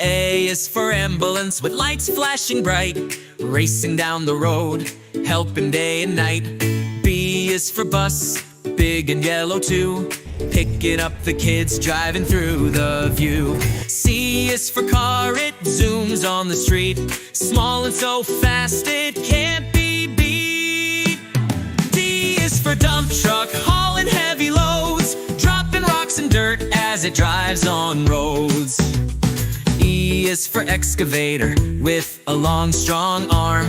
A is for ambulance with lights flashing bright, racing down the road, helping day and night. B is for bus, big and yellow too, picking up the kids driving through the view. C is for car, it zooms on the street, small and so fast it can't be beat. D is for dump truck, hauling heavy loads, dropping rocks and dirt as it drives on roads. E is for excavator, with a long strong arm,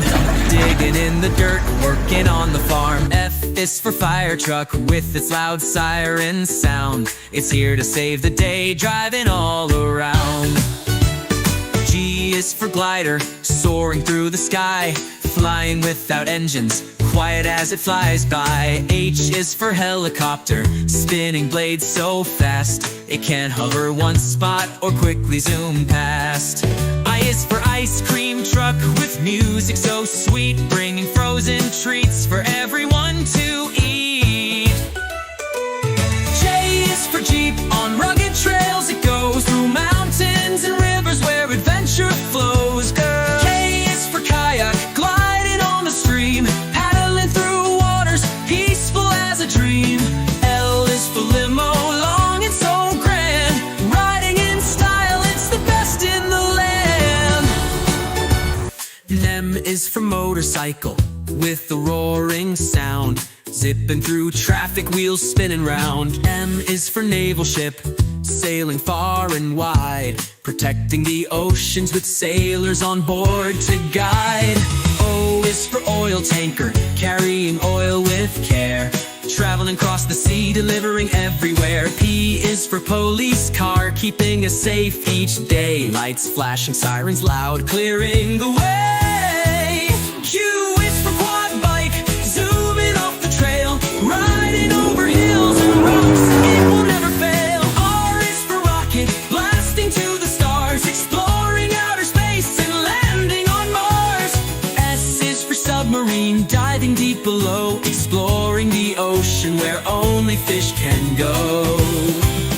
digging in the dirt, working on the farm. F is for fire truck, with its loud siren sound, it's here to save the day, driving all around. G is for glider, soaring through the sky, flying without engines, quiet as it flies by. H is for helicopter, spinning blades so fast, it can't hover one spot or quickly zoom past. I is for ice cream truck, with music so sweet, bringing frozen treats for everyone to eat. J is for Jeep, on rugged trails it goes, through mountains and rivers where adventure flows. K is for kayak, gliding on the stream, paddling through waters, peaceful as a dream. L is for limo, long and so grand, riding in style, it's the best in the land. M is for motorcycle, with the roaring sound, zipping through traffic, wheels spinning round. M is for naval ship, sailing far and wide, protecting the oceans with sailors on board to guide. O is for oil tanker, carrying oil with care, traveling across the sea, delivering everywhere. P is for police car, keeping us safe each day, lights flashing, sirens loud, clearing the way. Q is for quad bike, zooming off the trail, riding over hills and rocks, it will never fail. R is for rocket, blasting to the stars, exploring outer space and landing on Mars. S is for submarine, diving deep below, exploring the ocean where only fish can go.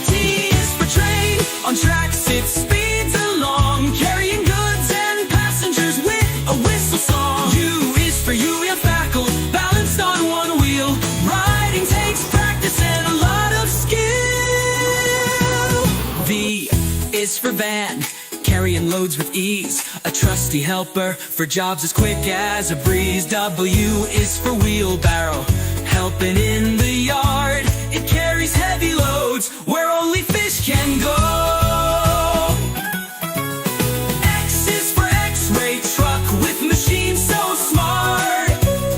T is for train, on tracks it speeds along, carrying goods and passengers with a whistle song. U is for faculty, balanced on one wheel, riding takes practice and a lot of skill. V is for van, carrying loads with ease, a trusty helper for jobs as quick as a breeze. W is for wheelbarrow, helping in the yard, it carries heavy loads where only fish can go. X is for X-ray truck, with machines so smart,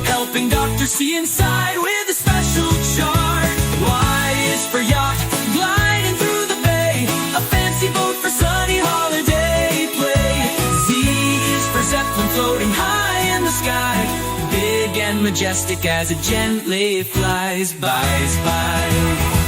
helping doctors see inside with a special chart. Y is for yacht, gliding through the bay, a fancy boat for sunny holiday play. Z is for zeppelin, floating high in the sky, big and majestic as it gently flies by.